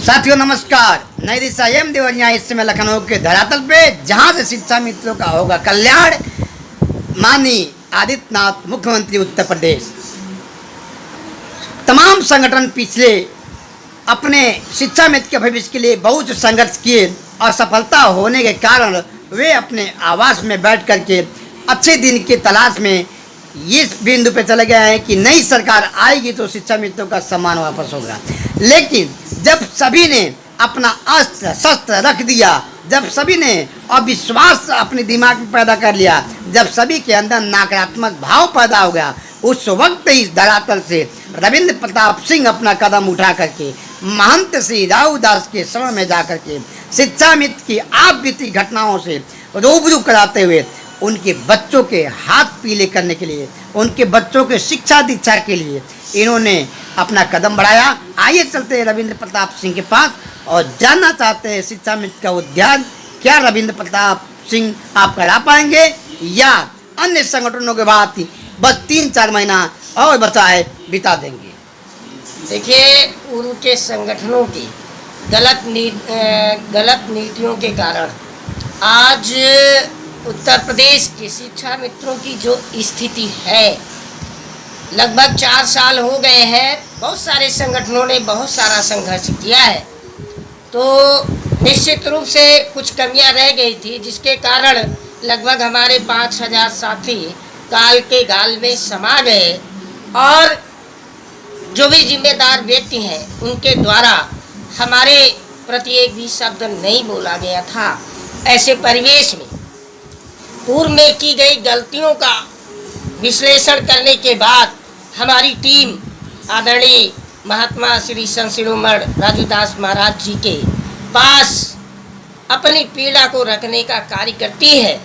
साथियों नमस्कार। नई दिशा एम देवरिया इस समय लखनऊ के धरातल पे जहां से शिक्षा मित्रों का होगा कल्याण। माननीय आदित्यनाथ मुख्यमंत्री उत्तर प्रदेश, तमाम संगठन पिछले अपने शिक्षा मित्र के भविष्य के लिए बहुत संघर्ष किए और सफलता होने के कारण वे अपने आवास में बैठ करके अच्छे दिन की तलाश में इस बिंदु पे चले गए हैं कि नई सरकार आएगी तो शिक्षा मित्रों का सम्मान वापस होगा। लेकिन जब सभी ने अपना अस्त्र शस्त्र रख दिया, जब सभी ने अविश्वास अपने दिमाग में पैदा कर लिया, जब सभी के अंदर नकारात्मक भाव पैदा हो गया, उस वक्त ही धरातल से रविंद्र प्रताप सिंह अपना कदम उठा करके महंत श्री राव दास के शरण में जाकर के शिक्षा मित्र की आप बीती घटनाओं से रूबरू कराते हुए उनके बच्चों के हाथ पीले करने के लिए, उनके बच्चों के शिक्षा दीक्षा के लिए इन्होंने अपना कदम बढ़ाया। आइए चलते हैं रविंद्र प्रताप सिंह के पास और जानना चाहते हैं शिक्षा मित्र का उद्यान क्या रविंद्र प्रताप सिंह आप करा पाएंगे या अन्य संगठनों के बाद बस 3-4 महीना और बचा है बिता देंगे। देखिए, पूर्व के संगठनों की गलत नीतियों के कारण आज उत्तर प्रदेश के शिक्षा मित्रों की जो स्थिति है, लगभग 4 साल हो गए हैं। बहुत सारे संगठनों ने बहुत सारा संघर्ष किया है, तो निश्चित रूप से कुछ कमियां रह गई थी, जिसके कारण लगभग हमारे 5000 साथी काल के गाल में समा गए और जो भी जिम्मेदार व्यक्ति हैं उनके द्वारा हमारे प्रति एक भी शब्द नहीं बोला गया था। ऐसे परिवेश में पूर्व में की गई गलतियों का विश्लेषण करने के बाद हमारी टीम आदरणीय महात्मा श्री संत शिरोमणि राजूदास महाराज जी के पास अपनी पीड़ा को रखने का कार्य करती है।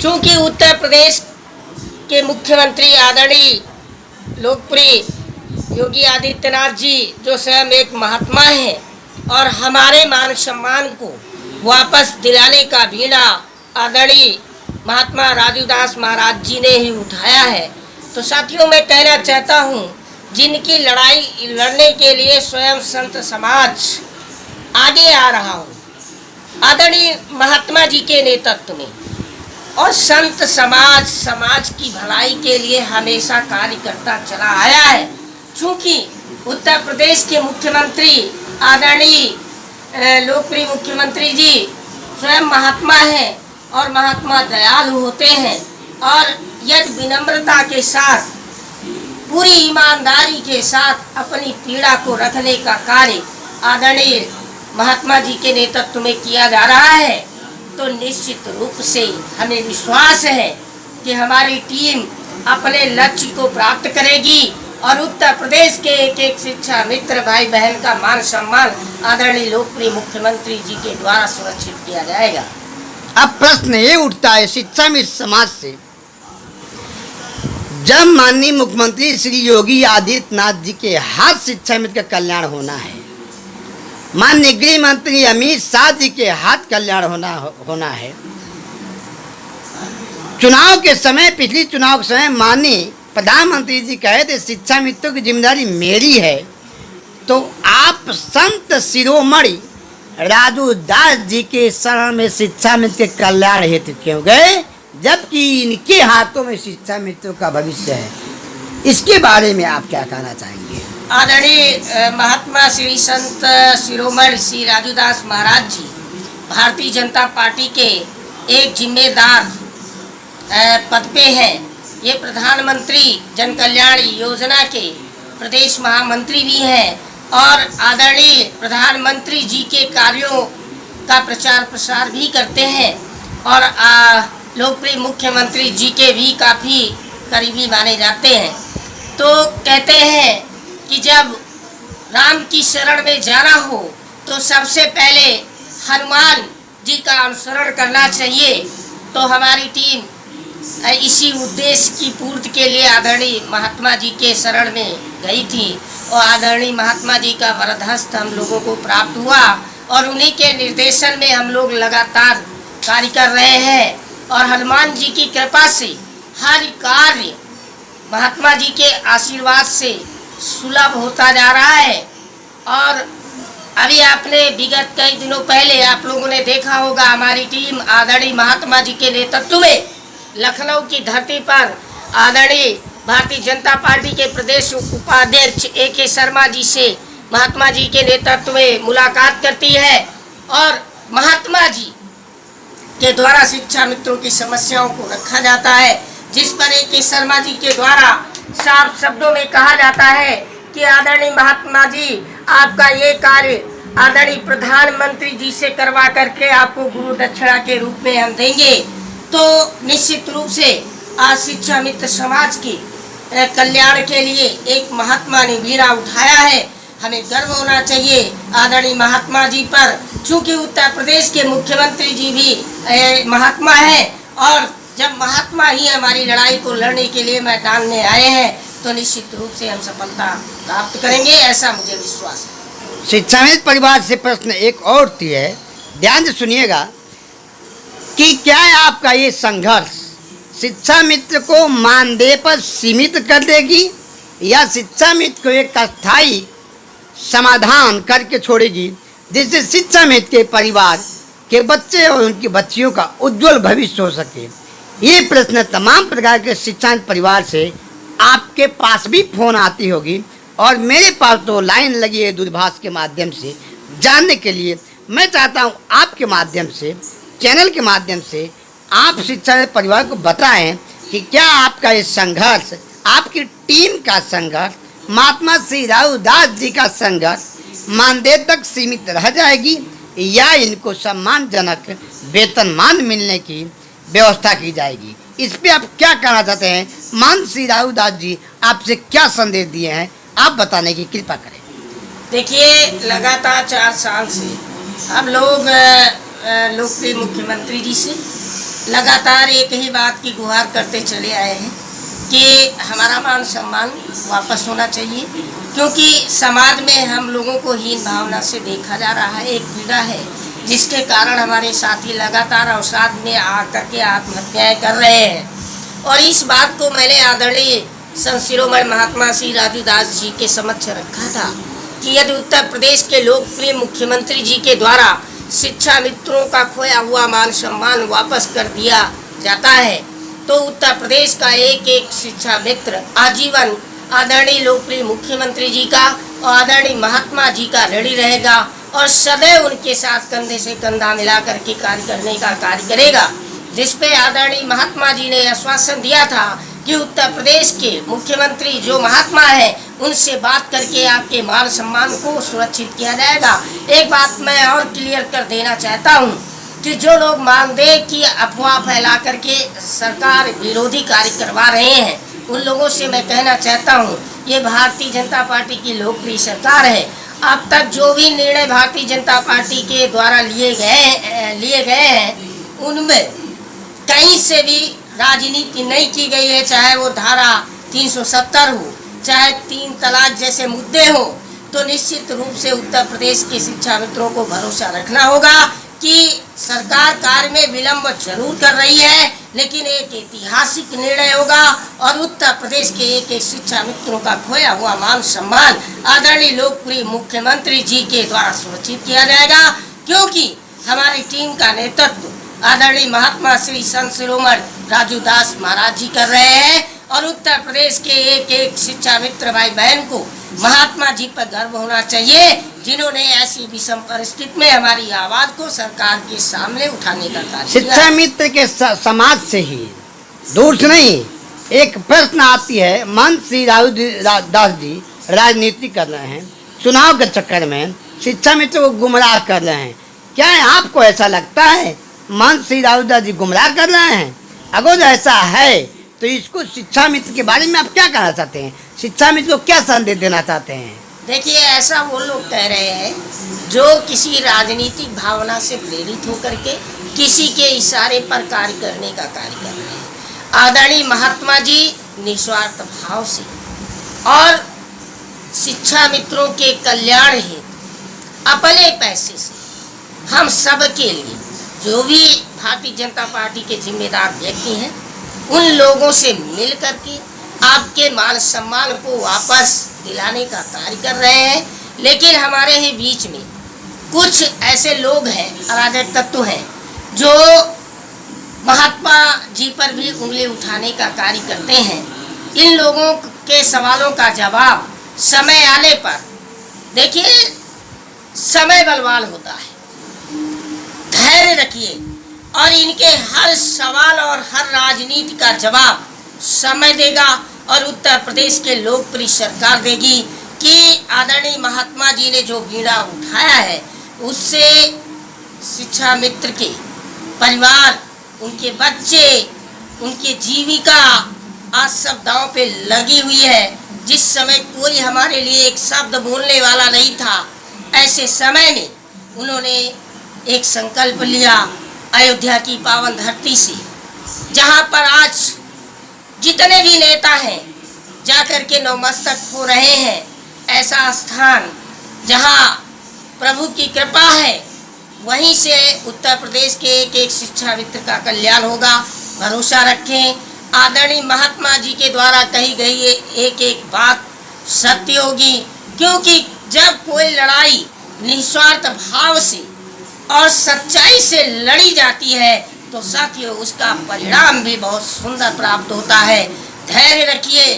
चूँकि उत्तर प्रदेश के मुख्यमंत्री आदरणीय लोकप्रिय योगी आदित्यनाथ जी जो स्वयं एक महात्मा हैं और हमारे मान सम्मान को वापस दिलाने का बीड़ा आदरणीय महात्मा राजूदास महाराज जी ने ही उठाया है। तो साथियों, मैं कहना चाहता हूँ, जिनकी लड़ाई लड़ने के लिए स्वयं संत समाज आगे आ रहा हो आदरणीय महात्मा जी के नेतृत्व में, और संत समाज की भलाई के लिए हमेशा कार्य करता चला आया है। चूँकि उत्तर प्रदेश के मुख्यमंत्री आदरणीय लोकप्रिय मुख्यमंत्री जी स्वयं महात्मा हैं और महात्मा दयालु होते हैं और यदि विनम्रता के साथ पूरी ईमानदारी के साथ अपनी पीड़ा को रखने का कार्य आदरणीय महात्मा जी के नेतृत्व में किया जा रहा है, तो निश्चित रूप से हमें विश्वास है कि हमारी टीम अपने लक्ष्य को प्राप्त करेगी और उत्तर प्रदेश के एक एक शिक्षा मित्र भाई बहन का मान सम्मान आदरणीय लोकप्रिय मुख्यमंत्री जी के द्वारा सुरक्षित किया जाएगा। अब प्रश्न ये उठता है शिक्षा मित्र समाज से, जब माननीय मुख्यमंत्री श्री योगी आदित्यनाथ जी के हाथ शिक्षा मित्र का कल्याण होना है, माननीय गृह मंत्री अमित शाह जी के हाथ कल्याण होना है, चुनाव के समय पिछली चुनाव के समय माननीय प्रधानमंत्री जी कहे थे शिक्षा मित्रों की जिम्मेदारी मेरी है, तो आप संत शिरोमणि राजू दास जी के शरण में शिक्षा मित्र के कल्याण हेतु क्यों गए, जबकि इनके हाथों में शिक्षा मित्रों का भविष्य है? इसके बारे में आप क्या कहना चाहेंगे? आदरणीय महात्मा श्री संत शिरोमणि श्री राजूदास महाराज जी भारतीय जनता पार्टी के एक जिम्मेदार पद पे हैं। ये प्रधानमंत्री जन कल्याण योजना के प्रदेश महामंत्री भी हैं और आदरणीय प्रधानमंत्री जी के कार्यों का प्रचार प्रसार भी करते हैं और लोकप्रिय मुख्यमंत्री जी के भी काफ़ी करीबी माने जाते हैं। तो कहते हैं कि जब राम की शरण में जाना हो तो सबसे पहले हनुमान जी का अनुसरण करना चाहिए। तो हमारी टीम इसी उद्देश्य की पूर्ति के लिए आदरणीय महात्मा जी के शरण में गई थी और आदरणीय महात्मा जी का वरदहस्त हम लोगों को प्राप्त हुआ और उन्हीं के निर्देशन में हम लोग लगातार कार्य कर रहे हैं और हनुमान जी की कृपा से हर कार्य महात्मा जी के आशीर्वाद से सुलभ होता जा रहा है और अभी आपने विगत कई दिनों पहले आप लोगों ने देखा होगा, हमारी टीम आदरणीय महात्मा जी के नेतृत्व में लखनऊ की धरती पर आदरणीय भारतीय जनता पार्टी के प्रदेश उपाध्यक्ष AK शर्मा जी से महात्मा जी के नेतृत्व में मुलाकात करती है और महात्मा जी के द्वारा शिक्षा मित्रों की समस्याओं को रखा जाता है, जिस पर AK शर्मा जी के द्वारा साफ शब्दों में कहा जाता है कि आदरणीय महात्मा जी, आपका ये कार्य आदरणीय प्रधानमंत्री जी से करवा करके आपको गुरु दक्षिणा के रूप में हम देंगे। तो निश्चित रूप से आज शिक्षा मित्र समाज के कल्याण के लिए एक महात्मा ने बीड़ा उठाया है। हमें गर्व होना चाहिए आदरणीय महात्मा जी पर, चूंकि उत्तर प्रदेश के मुख्यमंत्री जी भी महात्मा हैं और जब महात्मा ही हमारी लड़ाई को लड़ने के लिए मैदान में आए हैं तो निश्चित रूप से हम सफलता प्राप्त करेंगे, ऐसा मुझे विश्वास है। शिक्षा मित्र परिवार से प्रश्न एक और है, ध्यान से सुनिएगा कि क्या है आपका ये संघर्ष शिक्षा मित्र को मानदेय पर सीमित कर देगी या शिक्षा मित्र को एक अस्थायी समाधान करके छोड़ेगी, जिससे शिक्षा मित्र के परिवार के बच्चे और उनकी बच्चियों का उज्जवल भविष्य हो सके। ये प्रश्न तमाम प्रकार के शिक्षा मित्र परिवार से आपके पास भी फोन आती होगी और मेरे पास तो लाइन लगी है दूरभाष के माध्यम से। जानने के लिए मैं चाहता हूँ आपके माध्यम से, चैनल के माध्यम से आप शिक्षा मित्र परिवार को बताएं कि क्या आपका ये संघर्ष, आपकी टीम का संघर्ष, महात्मा श्री राहुदास जी का संघर्ष मानदेय तक सीमित रह जाएगी या इनको सम्मानजनक वेतनमान मिलने की व्यवस्था की जाएगी। इस पे आप क्या कहना चाहते हैं? मान श्री राहुदास जी आपसे क्या संदेश दिए हैं, आप बताने की कृपा करें। देखिए, लगातार 4 साल से हम लोग लोकप्रिय मुख्यमंत्री जी से लगातार एक ही बात की गुहार करते चले आए हैं कि हमारा मान सम्मान वापस होना चाहिए, क्योंकि समाज में हम लोगों को हीन भावना से देखा जा रहा है। एक पीड़ा है जिसके कारण हमारे साथी लगातार अवसाद में आकर के आत्महत्याएं कर रहे हैं। और इस बात को मैंने आदरणीय संत शिरोमणि महात्मा श्री राहुदास जी के समक्ष रखा था कि यदि उत्तर प्रदेश के लोकप्रिय मुख्यमंत्री जी के द्वारा शिक्षा मित्रों का खोया हुआ मान सम्मान वापस कर दिया जाता है तो उत्तर प्रदेश का एक एक शिक्षा मित्र आजीवन आदरणीय लोकप्रिय मुख्यमंत्री जी का और आदरणीय महात्मा जी का ऋणी रहेगा और सदैव उनके साथ कंधे से कंधा मिला करके कार्य करने का कार्य करेगा। जिस पे आदरणीय महात्मा जी ने आश्वासन दिया था कि उत्तर प्रदेश के मुख्यमंत्री जो महात्मा है उनसे बात करके आपके मान सम्मान को सुरक्षित किया जाएगा। एक बात मैं और क्लियर कर देना चाहता हूँ कि जो लोग मानदेय की अफवाह फैला करके सरकार विरोधी कार्य करवा रहे हैं उन लोगों से मैं कहना चाहता हूँ, ये भारतीय जनता पार्टी की लोकप्रिय सरकार है। अब तक जो भी निर्णय भारतीय जनता पार्टी के द्वारा लिए गए हैं उनमें कहीं से भी राजनीति नहीं की गई है, चाहे वो धारा 370 हो, चाहे 3 तलाक जैसे मुद्दे हो। तो निश्चित रूप से उत्तर प्रदेश के शिक्षा मित्रों को भरोसा रखना होगा कि सरकार कार्य में विलंब जरूर कर रही है, लेकिन एक ऐतिहासिक निर्णय होगा और उत्तर प्रदेश के एक एक शिक्षा मित्रों का खोया हुआ मान सम्मान आदरणीय लोकप्रिय मुख्यमंत्री जी के द्वारा सुरक्षित किया जाएगा, क्योंकि हमारी टीम का नेतृत्व आदरणीय महात्मा श्री संत शिरोमणि राहुदास महाराज जी कर रहे हैं और उत्तर प्रदेश के एक एक शिक्षा मित्र भाई बहन को महात्मा जी पर गर्व होना चाहिए, जिन्होंने ऐसी विषम परिस्थिति में हमारी आवाज को सरकार के सामने उठाने का कार्य किया। शिक्षा मित्र के समाज से ही दूर से नहीं, एक प्रश्न आती है, मन श्री राहुदास जी राजनीति कर रहे हैं, चुनाव के चक्कर में शिक्षा मित्र को गुमराह कर रहे हैं। क्या आपको ऐसा लगता है मन श्री राहुदास जी गुमराह कर रहे हैं? अगर ऐसा है तो इसको शिक्षा मित्र के बारे में आप क्या कहना चाहते हैं? शिक्षा मित्र को क्या संदेश देना चाहते हैं? देखिए, ऐसा वो लोग कह रहे हैं जो किसी राजनीतिक भावना से प्रेरित होकर के किसी के इशारे पर कार्य करने का कार्य कर रहे हैं। आदरणीय महात्मा जी निस्वार्थ भाव से और शिक्षा मित्रों के कल्याण हेतु अपने पैसे से हम सब के लिए, जो भी भारतीय जनता पार्टी के जिम्मेदार व्यक्ति हैं, उन लोगों से मिल करके आपके मान सम्मान को वापस दिलाने का कार्य कर रहे हैं। लेकिन हमारे ही बीच में कुछ ऐसे लोग हैं, अराजक तत्व हैं, जो महात्मा जी पर भी उंगली उठाने का कार्य करते हैं। इन लोगों के सवालों का जवाब समय आने पर, देखिए समय बलवान होता है, धैर्य रखिए और इनके हर सवाल और हर राजनीति का जवाब समय देगा और उत्तर प्रदेश के लोकप्रिय सरकार देगी कि आदरणीय महात्मा जी ने जो बीड़ा उठाया है उससे शिक्षा मित्र के परिवार, उनके बच्चे, उनकी जीविका आज सब दांव पे लगी हुई है। जिस समय कोई हमारे लिए एक शब्द बोलने वाला नहीं था, ऐसे समय में उन्होंने एक संकल्प लिया अयोध्या की पावन धरती से, जहां पर आज जितने भी नेता हैं जाकर के नतमस्तक हो रहे हैं। ऐसा स्थान जहां प्रभु की कृपा है, वहीं से उत्तर प्रदेश के एक एक शिक्षा मित्र का कल्याण होगा। भरोसा रखें, आदरणीय महात्मा जी के द्वारा कही गई एक एक बात सत्य होगी, क्योंकि जब कोई लड़ाई निस्वार्थ भाव से और सच्चाई से लड़ी जाती है तो साथियों उसका परिणाम भी बहुत सुंदर प्राप्त होता है। धैर्य रखिए,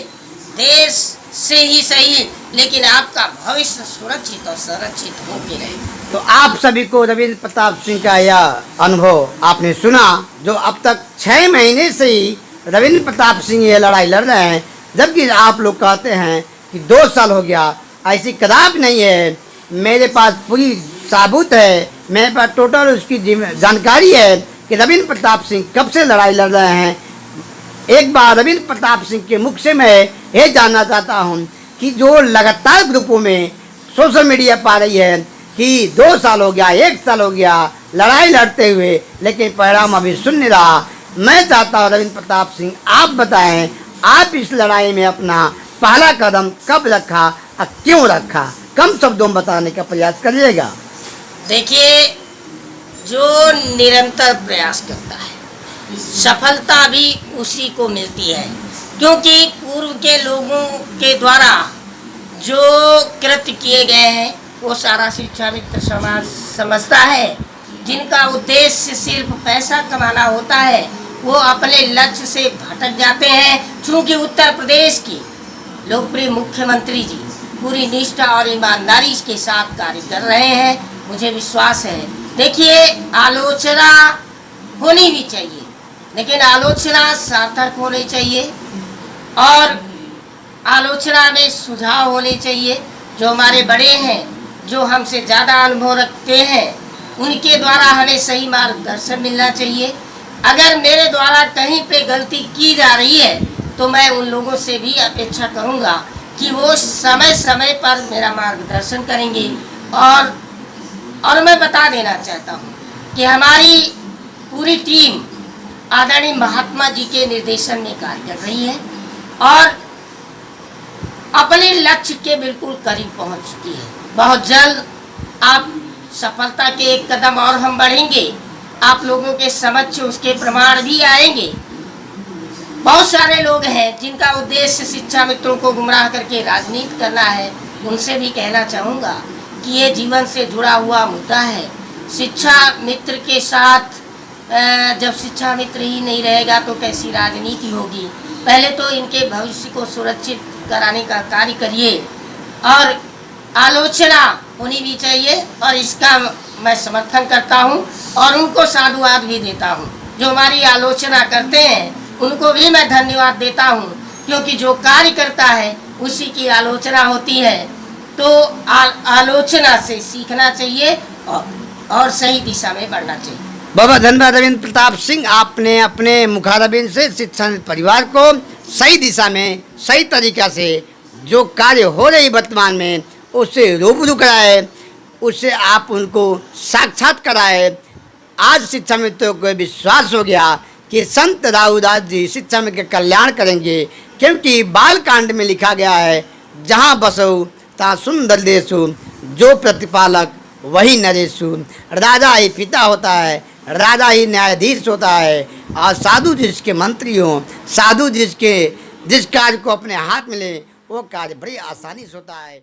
देश से ही सही लेकिन आपका भविष्य सुरक्षित और संरक्षित होके रहे। तो आप सभी को रविंद्र प्रताप सिंह का यह अनुभव आपने सुना, जो अब तक 6 महीने से ही रविंद्र प्रताप सिंह ये लड़ाई लड़ रहे हैं, जबकि आप लोग कहते हैं कि 2 साल हो गया। ऐसी कदापि नहीं है, मेरे पास पूरी साबुत है, मेरे पास टोटल उसकी जानकारी है कि रविंद्र प्रताप सिंह कब से लड़ाई लड़ रहे हैं। एक बार रविंद्र प्रताप सिंह के मुख से मैं ये जानना चाहता हूँ कि जो लगातार ग्रुपों में सोशल मीडिया पा रही है कि 2 साल हो गया, 1 साल हो गया लड़ाई लड़ते हुए, लेकिन परिणाम अभी सुन नहीं रहा। मैं चाहता हूँ रविंद्र प्रताप सिंह आप बताएं, आप इस लड़ाई में अपना पहला कदम कब रखा और क्यों रखा, कम शब्दों में बताने का प्रयास करिएगा। देखिए, जो निरंतर प्रयास करता है सफलता भी उसी को मिलती है, क्योंकि पूर्व के लोगों के द्वारा जो कृत्य किए गए हैं वो सारा शिक्षा मित्र समाज समझता है। जिनका उद्देश्य सिर्फ पैसा कमाना होता है वो अपने लक्ष्य से भटक जाते हैं। क्योंकि उत्तर प्रदेश की लोकप्रिय मुख्यमंत्री जी पूरी निष्ठा और ईमानदारी के साथ कार्य कर रहे हैं, मुझे विश्वास है। देखिए, आलोचना होनी भी चाहिए, लेकिन आलोचना सार्थक होनी चाहिए और आलोचना में सुझाव होने चाहिए। जो हमारे बड़े हैं, जो हमसे ज़्यादा अनुभव रखते हैं, उनके द्वारा हमें सही मार्गदर्शन मिलना चाहिए। अगर मेरे द्वारा कहीं पे गलती की जा रही है तो मैं उन लोगों से भी अपेक्षा करूंगा कि वो समय समय पर मेरा मार्गदर्शन करेंगे। और मैं बता देना चाहता हूँ कि हमारी पूरी टीम आदरणीय महात्मा जी के निर्देशन में कार्य कर रही है और अपने लक्ष्य के बिल्कुल करीब पहुँच चुकी है। बहुत जल्द आप सफलता के एक कदम और हम बढ़ेंगे, आप लोगों के समक्ष उसके प्रमाण भी आएंगे। बहुत सारे लोग हैं जिनका उद्देश्य शिक्षा मित्रों को गुमराह करके राजनीति करना है, उनसे भी कहना चाहूँगा कि ये जीवन से जुड़ा हुआ मुद्दा है। शिक्षा मित्र के साथ जब शिक्षा मित्र ही नहीं रहेगा तो कैसी राजनीति होगी। पहले तो इनके भविष्य को सुरक्षित कराने का कार्य करिए और आलोचना होनी भी चाहिए और इसका मैं समर्थन करता हूं और उनको साधुवाद भी देता हूं। जो हमारी आलोचना करते हैं उनको भी मैं धन्यवाद देता हूं, क्योंकि जो कार्य करता है उसी की आलोचना होती है। तो आलोचना से सीखना चाहिए और सही दिशा में बढ़ना चाहिए। बाबा धन्यवाद रविंद्र प्रताप सिंह, आपने अपने मुखारबिन से शिक्षा परिवार को सही दिशा में सही तरीक़ा से जो कार्य हो रही वर्तमान में उससे रूबरू कराए, उससे आप उनको साक्षात कराए। आज शिक्षा मित्रों को विश्वास हो गया कि संत राहुदास जी शिक्षा मित्र के कल्याण करेंगे, क्योंकि बाल कांड में लिखा गया है, जहाँ बसो ता सुंदर देशु, जो प्रतिपालक वही नरेशु। राजा ही पिता होता है, राजा ही न्यायाधीश होता है और साधु जिसके मंत्री हों, साधु जिस कार्य को अपने हाथ में ले वो कार्य बड़ी आसानी से होता है।